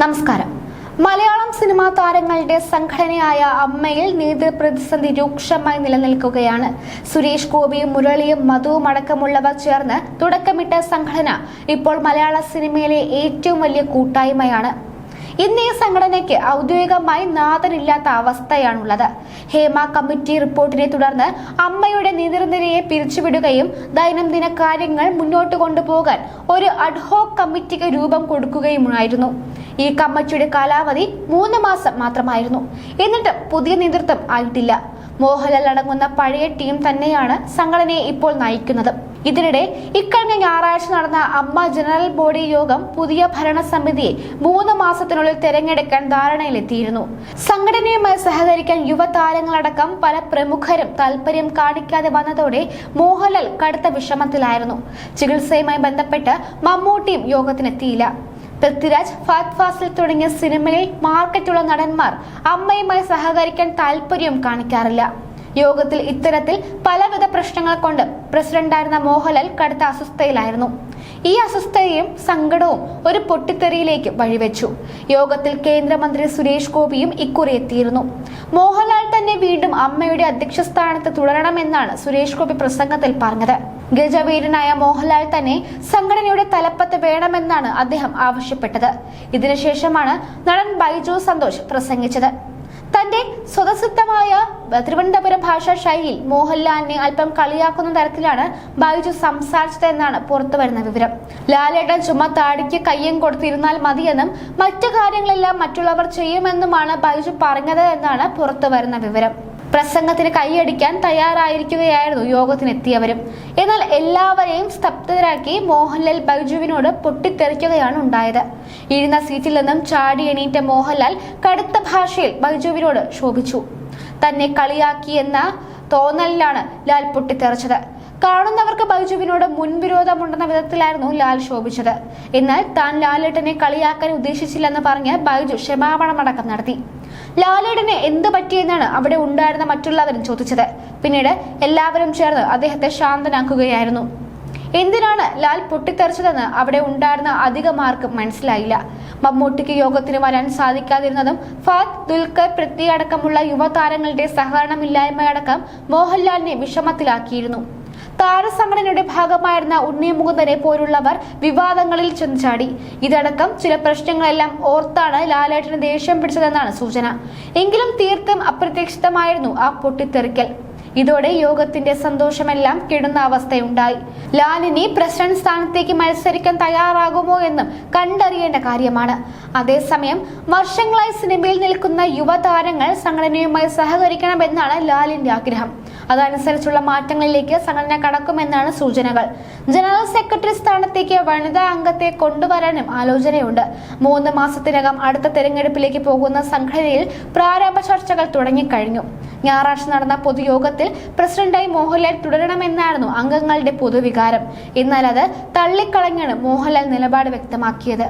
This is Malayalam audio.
നമസ്കാരം. മലയാളം സിനിമാ താരങ്ങളുടെ സംഘടനയായ അമ്മയിൽ നേതൃപ്രതിസന്ധി രൂക്ഷമായി നിലനിൽക്കുകയാണ്. സുരേഷ് ഗോപിയും മുരളിയും മധുവും അടക്കമുള്ളവർ ചേർന്ന് തുടക്കമിട്ട സംഘടന ഇപ്പോൾ മലയാള സിനിമയിലെ ഏറ്റവും വലിയ കൂട്ടായ്മയാണ്. ഇന്ന് ഈ സംഘടനയ്ക്ക് ഔദ്യോഗികമായി നാഥനില്ലാത്ത അവസ്ഥയാണുള്ളത്. ഹേമ കമ്മിറ്റി റിപ്പോർട്ടിനെ തുടർന്ന് അമ്മയുടെ നേതൃനിരയെ പിരിച്ചുവിടുകയും ദൈനംദിന കാര്യങ്ങൾ മുന്നോട്ട് കൊണ്ടുപോകാൻ ഒരു അഡ്ഹോക് കമ്മിറ്റിക്ക് രൂപം കൊടുക്കുകയുമായിരുന്നു. ഈ കമ്മിറ്റിയുടെ കാലാവധി 3 മാസം മാത്രമായിരുന്നു. എന്നിട്ടും പുതിയ നേതൃത്വം ആയിട്ടില്ല. മോഹൻലാൽ അടങ്ങുന്ന പഴയ ടീം തന്നെയാണ് സംഘടനയെ ഇപ്പോൾ നയിക്കുന്നത്. ഇതിനിടെ ഇക്കഴിഞ്ഞ ഞായറാഴ്ച നടന്ന അമ്മ ജനറൽ ബോഡി യോഗം പുതിയ ഭരണസമിതിയെ 3 മാസത്തിനുള്ളിൽ തെരഞ്ഞെടുക്കാൻ ധാരണയിലെത്തിയിരുന്നു. സംഘടനയുമായി സഹകരിക്കാൻ യുവതാരങ്ങളടക്കം പല പ്രമുഖരും താൽപര്യം കാണിക്കാതെ വന്നതോടെ മോഹൻലാൽ കടുത്ത വിഷമത്തിലായിരുന്നു. ചികിത്സയുമായി ബന്ധപ്പെട്ട് മമ്മൂട്ടിയും യോഗത്തിനെത്തിയില്ല. പൃഥ്വിരാജ്, ഫഹദ് ഫാസിൽ തുടങ്ങിയ സിനിമയിൽ മാർക്കറ്റുള്ള നടന്മാർ അമ്മയുമായി സഹകരിക്കാൻ താല്പര്യം കാണിക്കാറില്ല. യോഗത്തിൽ ഇത്തരത്തിൽ പലവിധ പ്രശ്നങ്ങൾ കൊണ്ട് പ്രസിഡന്റായിരുന്ന മോഹൻലാൽ കടുത്ത അസ്വസ്ഥയിലായിരുന്നു. ഈ അസ്വസ്ഥതയും സങ്കടവും ഒരു പൊട്ടിത്തെറിയിലേക്ക് വഴിവെച്ചു. യോഗത്തിൽ കേന്ദ്രമന്ത്രി സുരേഷ് ഗോപിയും ഇക്കുറി എത്തിയിരുന്നു. മോഹൻലാൽ തന്നെ വീണ്ടും അമ്മയുടെ അധ്യക്ഷ സ്ഥാനത്ത് തുടരണമെന്നാണ് സുരേഷ് ഗോപി പ്രസംഗത്തിൽ പറഞ്ഞത്. ഗജവീരനായ മോഹൻലാൽ തന്നെ സംഘടനയുടെ തലപ്പത്ത് വേണമെന്നാണ് അദ്ദേഹം ആവശ്യപ്പെട്ടത്. ഇതിനുശേഷമാണ് നടൻ ബൈജു സന്തോഷ് പ്രസംഗിച്ചത്. തന്റെ സ്വതസിദ്ധമായ തിരുവനന്തപുരം ഭാഷാ ശൈലിയിൽ മോഹൻലാലിനെ അല്പം കളിയാക്കുന്ന തരത്തിലാണ് ബൈജു സംസാരിച്ചതെന്നാണ് പുറത്തുവരുന്ന വിവരം. ലാലേട്ടൻ ചുമ്മാ താടിക്ക് കയ്യം കൊടുത്തിരുന്നാൽ മതിയെന്നും മറ്റു കാര്യങ്ങളെല്ലാം മറ്റുള്ളവർ ചെയ്യുമെന്നുമാണ് ബൈജു പറഞ്ഞത് എന്നാണ് പുറത്തുവരുന്ന വിവരം. പ്രസംഗത്തിന് കൈയടിക്കാൻ തയ്യാറായിരിക്കുകയായിരുന്നു യോഗത്തിനെത്തിയവരും. എന്നാൽ എല്ലാവരെയും സ്തബ്ധരാക്കി മോഹൻലാൽ ബൈജുവിനോട് പൊട്ടിത്തെറിക്കുകയാണ് ഉണ്ടായത്. ഇരുന്ന സീറ്റിൽ നിന്നും ചാടി എണീറ്റ മോഹൻലാൽ കടുത്ത ഭാഷയിൽ ബൈജുവിനോട് ശോഭിച്ചു. തന്നെ കളിയാക്കിയെന്ന തോന്നലിലാണ് ലാൽ പൊട്ടിത്തെറിച്ചത്. കാണുന്നവർക്ക് ബൈജുവിനോട് മുൻവിരോധമുണ്ടെന്ന വിധത്തിലായിരുന്നു ലാൽ ശോഭിച്ചത്. എന്നാൽ താൻ ലാലേട്ടനെ കളിയാക്കാൻ ഉദ്ദേശിച്ചില്ലെന്ന് പറഞ്ഞ് ബൈജു ക്ഷമാപണമടക്കം നടത്തി. ലാലേട്ടന് എന്ത് പറ്റിയെന്നാണ് അവിടെ ഉണ്ടായിരുന്ന മറ്റുള്ളവരും ചോദിച്ചത്. പിന്നീട് എല്ലാവരും ചേർന്ന് അദ്ദേഹത്തെ ശാന്തനാക്കുകയായിരുന്നു. എന്തിനാണ് ലാൽ പൊട്ടിത്തെറിച്ചതെന്ന് അവിടെ ഉണ്ടായിരുന്ന അധികമാർക്കും മനസ്സിലായില്ല. മമ്മൂട്ടിക്ക് യോഗത്തിന് വരാൻ സാധിക്കാതിരുന്നതും ഫഹദ്, ദുൽഖർ, പൃഥ്വി അടക്കമുള്ള യുവതാരങ്ങളുടെ സഹകരണമില്ലായ്മയടക്കം മോഹൻലാലിനെ വിഷമത്തിലാക്കിയിരുന്നു. താരസംഘടനയുടെ ഭാഗമായിരുന്ന ഉണ്ണി മുകുന്ദനെ പോലുള്ളവർ വിവാദങ്ങളിൽ ചെന്ന് ചാടി. ഇതടക്കം ചില പ്രശ്നങ്ങളെല്ലാം ഓർത്താണ് ലാലേട്ടന് ദേഷ്യം പിടിച്ചതെന്നാണ് സൂചന. എങ്കിലും തീർത്തും അപ്രതീക്ഷിതമായിരുന്നു ആ പൊട്ടിത്തെറിക്കൽ. ഇതോടെ യോഗത്തിന്റെ സന്തോഷമെല്ലാം കെടുന്ന അവസ്ഥയുണ്ടായി. ലാലിനി പ്രസിഡന്റ് സ്ഥാനത്തേക്ക് മത്സരിക്കാൻ തയ്യാറാകുമോ എന്നും കണ്ടറിയേണ്ട കാര്യമാണ്. അതേസമയം വർഷങ്ങളായി സിനിമയിൽ നിൽക്കുന്ന യുവതാരങ്ങൾ സംഘടനയുമായി സഹകരിക്കണമെന്നാണ് ലാലിന്റെ ആഗ്രഹം. അതനുസരിച്ചുള്ള മാറ്റങ്ങളിലേക്ക് സംഘടന കടക്കുമെന്നാണ് സൂചനകൾ. ജനറൽ സെക്രട്ടറി സ്ഥാനത്തേക്ക് വനിതാ അംഗത്തെ കൊണ്ടുവരാനും ആലോചനയുണ്ട്. 3 മാസത്തിനകം അടുത്ത തെരഞ്ഞെടുപ്പിലേക്ക് പോകുന്ന സംഘടനയിൽ പ്രാരംഭ ചർച്ചകൾ തുടങ്ങിക്കഴിഞ്ഞു. ഞായറാഴ്ച നടന്ന പൊതുയോഗത്തിൽ പ്രസിഡന്റായി മോഹൻലാൽ തുടരണമെന്നായിരുന്നു അംഗങ്ങളുടെ പൊതുവികാരം. എന്നാൽ അത് തള്ളിക്കളഞ്ഞാണ് മോഹൻലാൽ നിലപാട് വ്യക്തമാക്കിയത്.